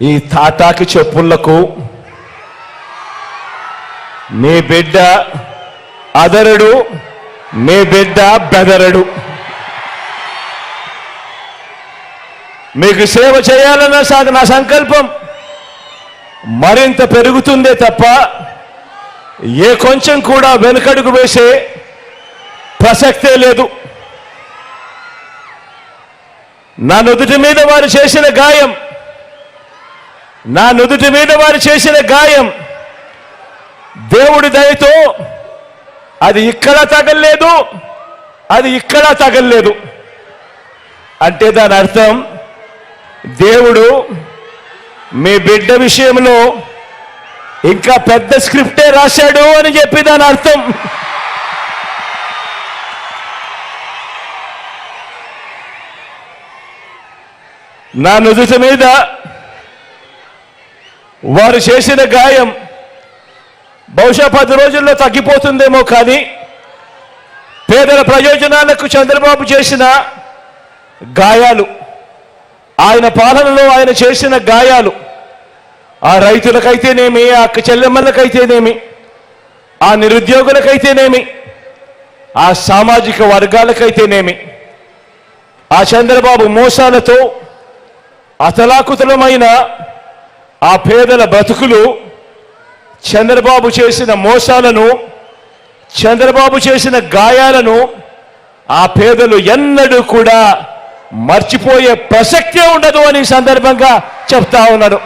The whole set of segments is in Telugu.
ఈ తాటాకి చెప్పులకు మీ బిడ్డ అదరడు, మీ బిడ్డ బెదరడు. మీకు సేవ చేయాలన్న నా సంకల్పం మరింత పెరుగుతుందే తప్ప ఏ కొంచెం కూడా వెనుకడుగు వేసే ప్రసక్తే లేదు. నా నుదుటి మీద వారు చేసిన గాయం, నా నుదుటి మీద వారు చేసిన గాయం దేవుడి దయతో అది ఇక్కడ తగలలేదు, అది ఇక్కడ తగలలేదు. అంటే దాని అర్థం దేవుడు మీ బిడ్డ విషయంలో ఇంకా పెద్ద స్క్రిప్టే రాశాడు అని చెప్పి దాని అర్థం. నా నుదుటి మీద వారు చేసిన గాయం బహుశా 10 రోజుల్లో తగ్గిపోతుందేమో, కానీ పేదల ప్రయోజనాలకు చంద్రబాబు చేసిన గాయాలు, ఆయన పాలనలో ఆయన చేసిన గాయాలు, ఆ రైతులకైతేనేమి, ఆ అక్క చెల్లెమ్మలకైతేనేమి, ఆ నిరుద్యోగులకైతేనేమి, ఆ సామాజిక వర్గాలకైతేనేమి, ఆ చంద్రబాబు మోసాలతో అతలాకుతలమైన ఆ పేదల బతుకులు, చంద్రబాబు చేసిన మోసాలను, చంద్రబాబు చేసిన గాయాలను ఆ పేదలు ఎన్నడూ కూడా మర్చిపోయే ప్రసక్తే ఉండదు అని సందర్భంగా చెప్తా ఉన్నాను.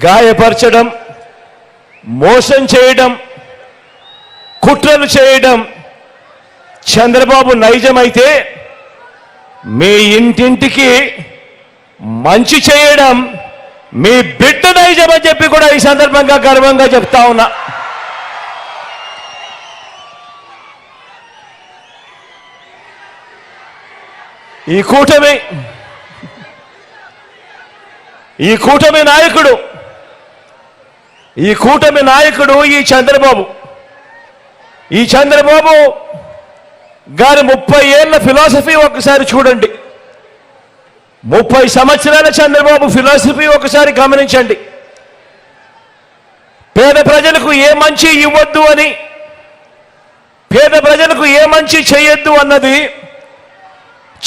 గాయపరచడం, మోసం చేయడం, కుట్రలు చేయడం చంద్రబాబు నైజమైతే, మీ ఇంటింటికి మంచి చేయడం మీ బిడ్డ నైజం అని చెప్పి కూడా ఈ సందర్భంగా గర్వంగా చెప్తా ఉన్నా. ఈ కూటమి నాయకుడు ఈ చంద్రబాబు గారి 30 ఏళ్ల ఫిలాసఫీ ఒకసారి చూడండి. 30 సంవత్సరాల చంద్రబాబు ఫిలాసఫీ ఒకసారి గమనించండి. పేద ప్రజలకు ఏ మంచి ఇవ్వద్దు అని, పేద ప్రజలకు ఏ మంచి చేయొద్దు అన్నది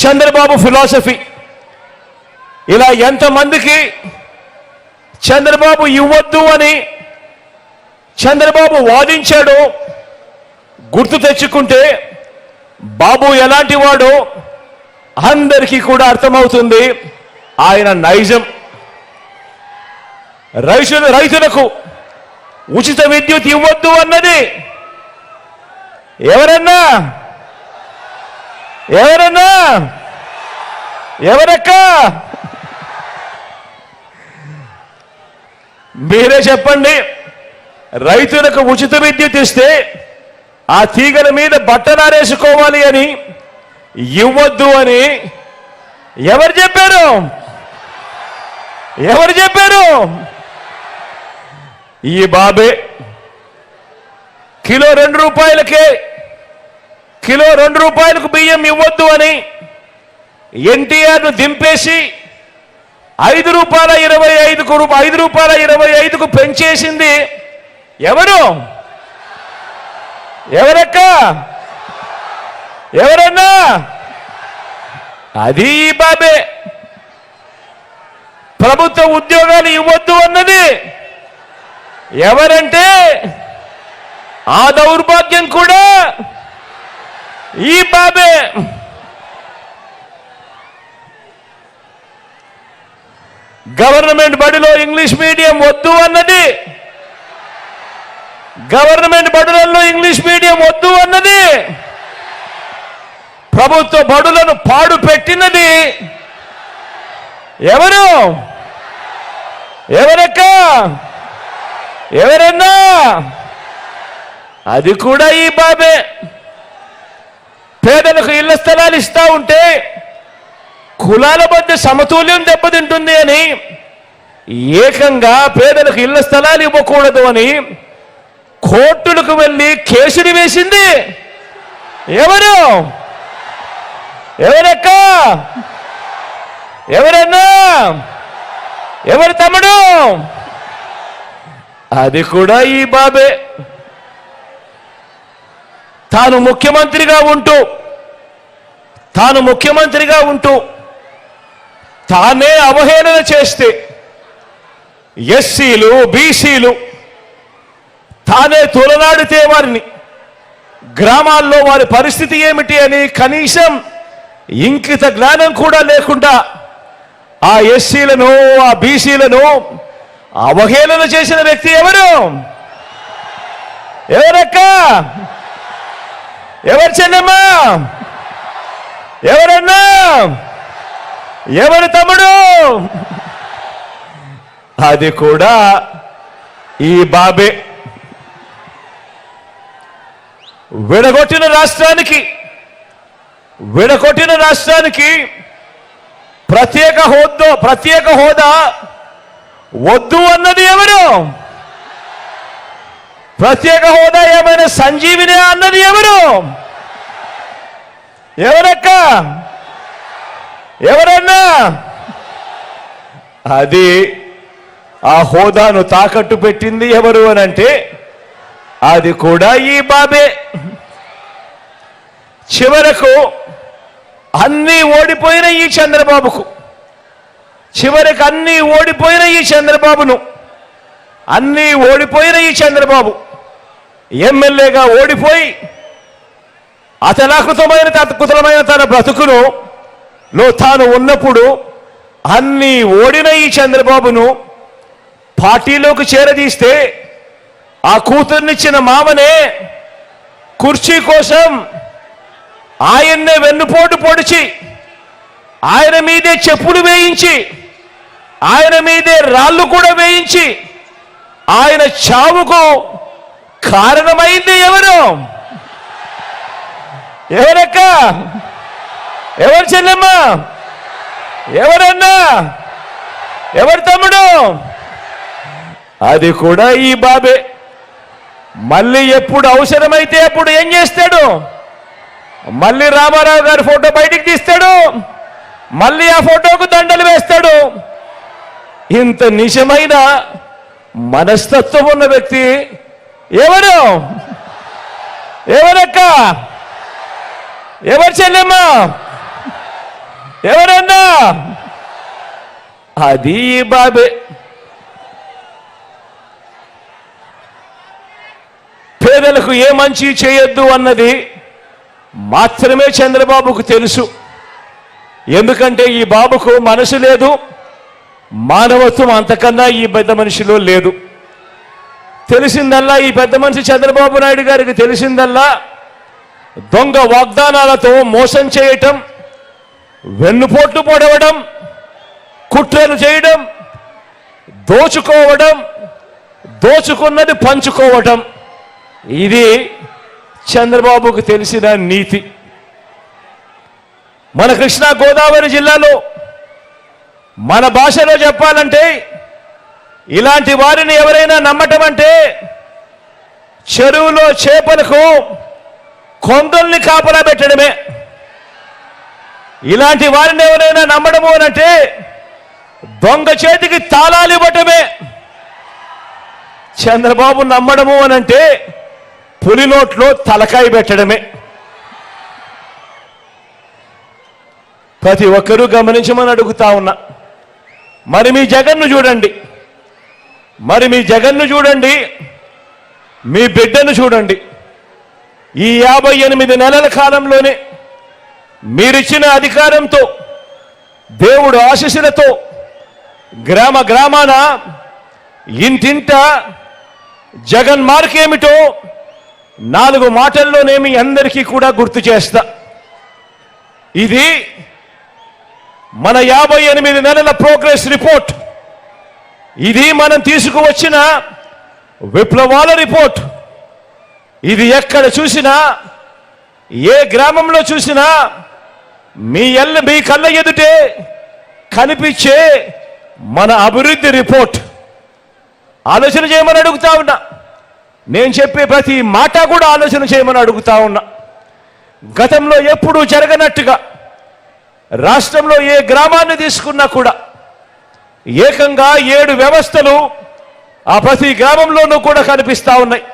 చంద్రబాబు ఫిలాసఫీ. ఇలా ఎంతమందికి చంద్రబాబు ఇవ్వద్దు అని చంద్రబాబు వాదించాడో గుర్తు తెచ్చుకుంటే బాబు ఎలాంటి వాడో అందరికీ కూడా అర్థమవుతుంది ఆయన నైజం. రైతులకు ఉచిత విద్యుత్ ఇవ్వద్దు అన్నది ఎవరక్క మీరే చెప్పండి. రైతులకు ఉచిత విద్యుత్ ఇస్తే ఆ తీగల మీద బట్టలారేసుకోవాలి అని ఇవ్వద్దు అని ఎవరు చెప్పారు? ఈ బాబే. కిలో 2 రూపాయలకు బియ్యం ఇవ్వద్దు అని ఎన్టీఆర్ను దింపేసి 5 రూపాయల 25కు పెంచేసింది ఎవరన్నా? అది ఈ బాబే. ప్రభుత్వ ఉద్యోగాలు ఇవ్వద్దు అన్నది ఎవరంటే ఆ దౌర్భాగ్యం కూడా ఈ బాబే. గవర్నమెంట్ బడిలో ఇంగ్లీష్ మీడియం వద్దు అన్నది, గవర్నమెంట్ బడులలో ఇంగ్లీష్ మీడియం వద్దు అన్నది, ప్రభుత్వ బడులను పాడు పెట్టినది ఎవరన్నా? అది కూడా ఈ బాబే. పేదలకు ఇళ్ల స్థలాలు ఇస్తా ఉంటే కులాల మధ్య సమతుల్యం దెబ్బతింటుంది అని ఏకంగా పేదలకు ఇళ్ల స్థలాలు ఇవ్వకూడదు అని కోర్టులకు వెళ్ళి కేసులు వేసింది ఎవరక్క? ఎవరన్నా? ఎవరి తమ్ముడు? అది కూడా ఈ బాబే. తాను ముఖ్యమంత్రిగా ఉంటూ తానే అవహేళన చేస్తే ఎస్సీలు బీసీలు తానే తొలనాడితే వారిని గ్రామాల్లో వారి పరిస్థితి ఏమిటి అని కనీసం ఇంకిత జ్ఞానం కూడా లేకుండా ఆ ఎస్సీలను ఆ బీసీలను అవహేళన చేసిన వ్యక్తి ఎవరు? ఎవరక్క? ఎవరు చెల్లెమ్మా? ఎవరన్నా? ఎవరి తమ్ముడు? అది కూడా ఈ బాబే. విడగొట్టిన రాష్ట్రానికి ప్రత్యేక హోదా వద్దు అన్నది ఎవరు? ప్రత్యేక హోదా ఏమైనా సంజీవిని అన్నది ఎవరు? ఎవరక్క? ఎవరన్నా? అది ఆ హోదాను తాకట్టు పెట్టింది ఎవరు అనంటే అది కూడా ఈ బాబే. చివరకు అన్నీ ఓడిపోయిన ఈ చంద్రబాబుకు చంద్రబాబు ఎమ్మెల్యేగా ఓడిపోయి అతలాకుతమైన తన బ్రతుకును తాను ఉన్నప్పుడు అన్నీ ఓడిన ఈ చంద్రబాబును పార్టీలోకి చేరదీస్తే ఆ కూతుర్నిచ్చిన మామనే కుర్చీ కోసం ఆయన్నే వెన్నుపోటు పొడిచి ఆయన మీదే చెప్పులు వేయించి ఆయన మీదే రాళ్ళు కూడా వేయించి ఆయన చావుకు కారణమైంది ఎవరు? ఎవరక్క? ఎవరు చెల్లెమ్మ? ఎవరన్నా? ఎవరి తమ్ముడు? అది కూడా ఈ బాబే. మళ్ళీ ఎప్పుడు అవసరమైతే అప్పుడు ఏం చేస్తాడు? మళ్ళీ రామారావు గారి ఫోటో బయటికి తీస్తాడు, మళ్ళీ ఆ ఫోటోకు దండలు వేస్తాడు. ఇంత నిజమైన మనస్తత్వం ఉన్న వ్యక్తి ఎవరు? ఎవరక్క? ఎవరు చెల్లెమ్మ? ఎవరన్నా? అది ఈ బాబే. పేదలకు ఏ మంచి చేయొద్దు అన్నది మాత్రమే చంద్రబాబుకు తెలుసు. ఎందుకంటే ఈ బాబుకు మనసు లేదు, మానవత్వం అంతకన్నా ఈ పెద్ద మనిషిలో లేదు. తెలిసిందల్లా ఈ పెద్ద మనిషి చంద్రబాబు నాయుడు గారికి తెలిసిందల్లా దొంగ వాగ్దానాలతో మోసం చేయటం, వెన్నుపోట్లు పొడవడం, కుట్రలు చేయడం, దోచుకోవడం, దోచుకున్నది పంచుకోవటం. ఇది చంద్రబాబుకు తెలిసిన నీతి. మన కృష్ణా గోదావరి జిల్లాలో మన భాషలో చెప్పాలంటే ఇలాంటి వారిని ఎవరైనా నమ్మటం అంటే చెరువులో చేపలకు కొంగల్ని కాపలా పెట్టడమే. ఇలాంటి వారిని ఎవరైనా నమ్మడము అనంటే దొంగ చేతికి తాళాలు ఇవ్వటమే. చంద్రబాబు నమ్మడము అనంటే పులి నోట్లో తలకాయ పెట్టడమే. ప్రతి ఒక్కరూ గమనించమని అడుగుతా ఉన్నా. మరి మీ జగన్ను చూడండి, మీ బిడ్డను చూడండి. ఈ 58 నెలల కాలంలోనే మీరిచ్చిన అధికారంతో, దేవుడు ఆశీస్సులతో గ్రామ గ్రామాన ఇంటింట జగన్ మార్కేమిటో 4 మాటల్లోనేమి అందరికీ కూడా గుర్తు చేస్తా. ఇది మన 58 నెలల ప్రోగ్రెస్ రిపోర్ట్. ఇది మనం తీసుకువచ్చిన విప్లవాల రిపోర్ట్. ఇది ఎక్కడ చూసినా, ఏ గ్రామంలో చూసినా మీ కళ్ళ ఎదుటే కనిపించే మన అభివృద్ధి రిపోర్ట్. ఆలోచన చేయమని అడుగుతా ఉన్నా. నేను చెప్పే ప్రతి మాట కూడా ఆలోచన చేయమని అడుగుతా ఉన్నా. గతంలో ఎప్పుడూ జరగనట్టుగా రాష్ట్రంలో ఏ గ్రామాన్ని తీసుకున్నా కూడా ఏకంగా 7 వ్యవస్థలు ఆ ప్రతి గ్రామంలోనూ కూడా కనిపిస్తా ఉన్నాయి.